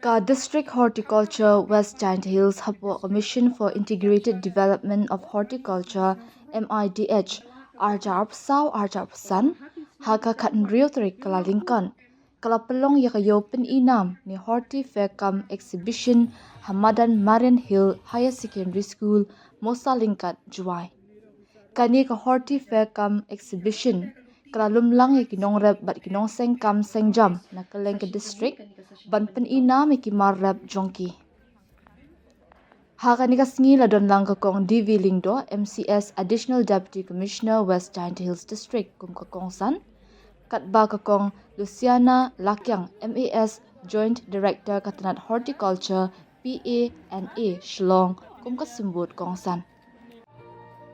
Ka District Horticulture West Giant Hills hapo Commission for Integrated Development of Horticulture MIDH arjar sau arjar pesan haka katan rio terik kala lingkan kala pelong ya kayo inam ni Horti Faircom Exhibition Hamadan Marian Hill Higher Secondary School Mosa Lingkat Jowai. Kani ka Horti Faircom Exhibition kala lumlang ya nongrep bat kinong sengkam sengjam na kaleng ke district ban inam ya marrep jongki. Haka ni kasngi la don lang kakong DV Lingdo MCS Additional Deputy Commissioner West Giant Hills District kum kakong san katba kakong Luciana Lakyang MAS Joint Director Katanat Horticulture PA&A Shillong kum kasumbut kong san.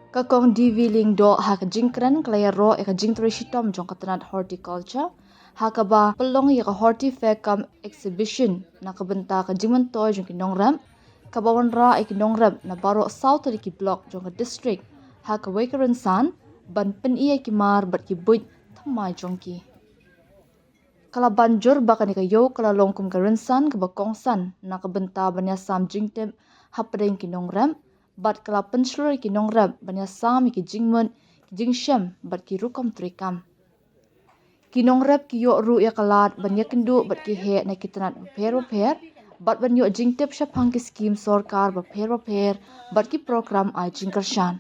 Kakong DV Lingdo haka jingkran klaya ro eka jingtri shitom jong katanat horticulture haka ba pelong ya ka Horti Faircom Exhibition na kabenta ka jingmantoy jong kinongrem ka Wanrah ek nongrep na baro south ki block jong ka district haka wekaran san ban pyni ki mar bat ki buit thamai jongki kala banjur baka ni kayo kala longkum ka rinsan ka bakongsan na kabenta banya sam jingtem hapadeng kinongrem bat kala penslur ki nongrep banya sam ki jingmun ki jingshem bat ki rukom trikam ki nongrep ki yo ru ya kalat banya kendu bat ki he na kitanat per bat ban yo jingtep shapang ki scheme sarkar ba per bat ki program ai jingkarshan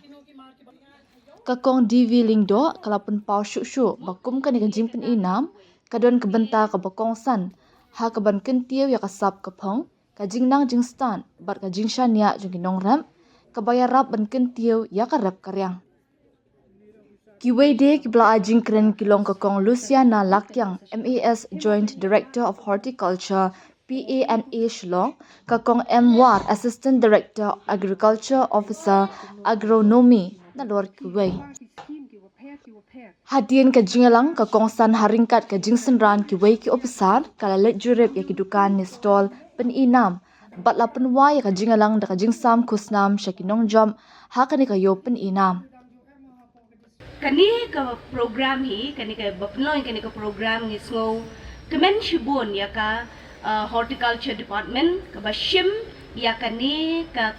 kakong DV Lingdo kala pen pau shu bakum kan ni jingpen inam kadon kebenta ka bakongsan ha ka ban kentiu ya kasap kapong ka jingnang jingstan bat ka jingshan ya jong ki nongrep kabaya rap ban kentiu ya karap karyang. Kiwede kibla ajing kren kilong kakong Luciana Lakyang MAS Joint Director of Horticulture PA&A Shillong kakong MWAR Assistant Director Agriculture Officer Agronomy na luar kiway. Hadian ka jingalang kakong san haringkat ka jingsenran kiway ki officer kala let jurep ya kidukan ni stall peninam bat la penwai ka jingalang da ka jingsam kusnam shakinong jam haka ni kayo peninam. Kani ka program hi kani ka bapnoy kani ka program ni sngo kemen shibon ya ka horticulture department ka bashim ya kani ka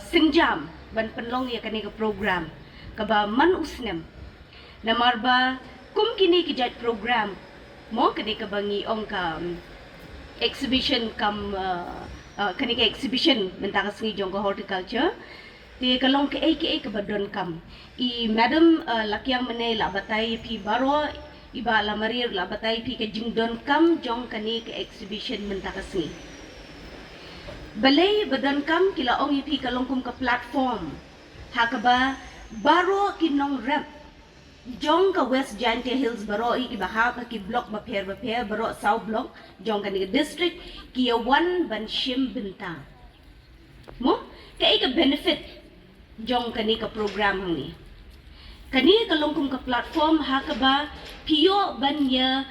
singjam ban penlong ya kani ka program ka ba man usnem na marba kum kini ki jat program mo kani ka bangi ong ka exhibition kam kani ka exhibition mentaka sngi jong ka horticulture ti kalong ke ka badon kam I madam lakyang mane la batay pi baro iba la marir la batay pi ka jingdon kam jong kani ka exhibition mentaka sngi balay badon kam kila ong ipi kalong kum ka platform hakaba baro kinong rep jong ka West Giant Hills baro ibaha ka ki block baper baro south block jong kani ka district ki one ban shim benta mo kay ka benefit jong kani ka program ni kani kalongkum ka platform hakaba piyo banya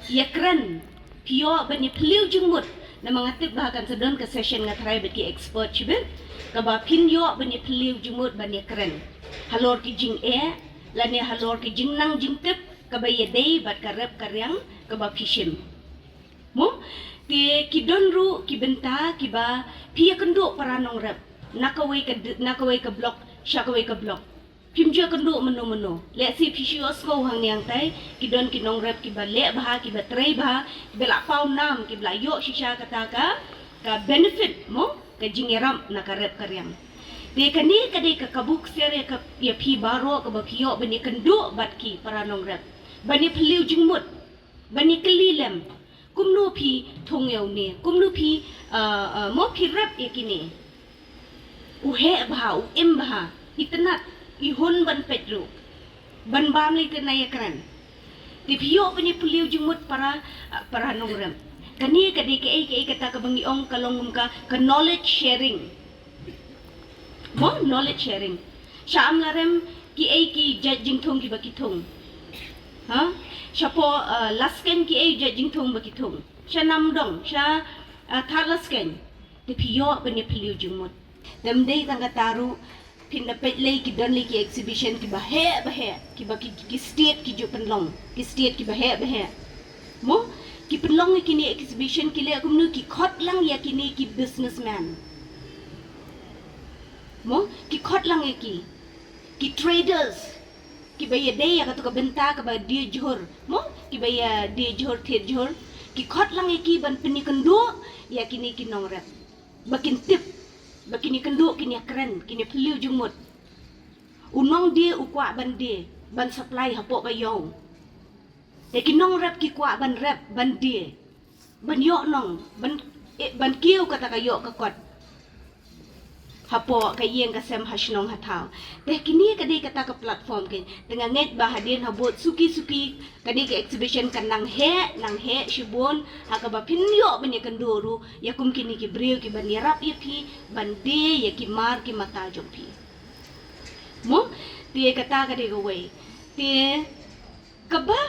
yakran piyo banya pliu jengmut na mga tip bahakan sa doon ka session nga try ki expert chibet kaba pinyo banya pliu jengmut banya kran halor ki jing lani halor ki jing nang jing tip kaba yeday bat karep karyang kaba pishim mo ti kidonru kibenta kiba piya kendo para nong rep nakaway ka block syakaway ka block pimjo kendo menu le si pisios ko hang niang tay kidon kinong rep kiba le baha kiba tray baha bela pau nam kibla yo shisha kataka ka benefit mo ka jingeram nakarep karyang de kani kadai ka kabuk sere ka ya pi baro ka ba piyo bani kendo batki para nong rep bani peliu jingmut bani kelilem kumno pi thongyaw ni kumno pi mo pi rep yakini uhe baha im baha itanat ihun ban petro ban bam li tenaya kran ti piyo bani peliu jingmut para nong rep kani kadai ke kata ka bangi ong kalongum ka knowledge sharing mo knowledge sharing syam larem ki judging thong ki bakithong ha syapo lasken ki judging thong bakithong sya namdong sya thalasken ti piyo bani peliu jingmut damdei tangga taru pinapet lay ki don lay ki exhibition ki bahe ki state ki jo penlong ki state ki bahe mo ki penlong kini exhibition ki le kumnu ki khot lang ya kini ki businessman mo ki khot lang ki traders ki baya day ya katu ka benta ka ba dia johor mo ki baya dia johor the johor ki khot lang ki ban peni kendo ya kini ki nongrep bakin tip bakini kendo kini keren kini peliu jumut unong dia ukwa ban dia ban supply hapok bayong te ki nongrep ki kwa ban rep ban dia ban yo nong ban kiu kata ka yo ka kot hapo ka yeng ka sem hasnong hatau te kini kadi kata ka platform ke dengan net bahadin habot suki kadi ke exhibition kan nang he shibon haka ba pinyo bani kanduru ya kum kini ki breu ki ban yarap ya pi ban de ya ki mar ki mata jom pi mo te kata kadi ka wei te kaba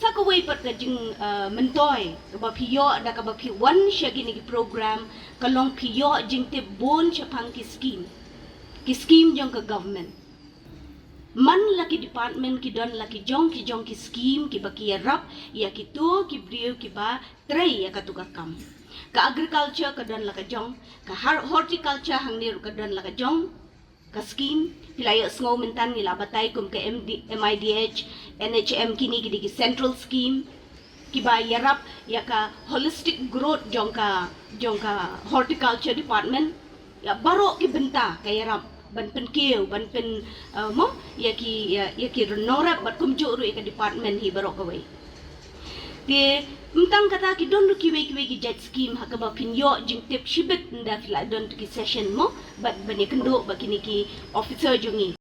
sa ka wei pat ka jing mentoy ka ba piyo da ka ba pi wan sya gini ki program kalong piyo jing te bon sya pang ki scheme jong ka government man laki department ki don laki jong ki scheme ki ba ki rap ya ki tu ki briu ki ba tray ya ka tu ka kam ka agriculture ka don laka jong ka horticulture hang ni ka don laka jong ka scheme hilayo sngo mentan nila batay kum ka MIDH NHM kini ki central scheme kiba yarap ya ka holistic growth jong ka horticulture department ya baro ki benta ka yarap ban pen kiu ban pen mo ya ki norap bat kum juru ka department hi baro ka wei ti mtang kata ki don ki wei ki jet scheme hakaba pinyo jing tip shibet nda fila don ki session mo bat bani kendo bakini ki officer jungi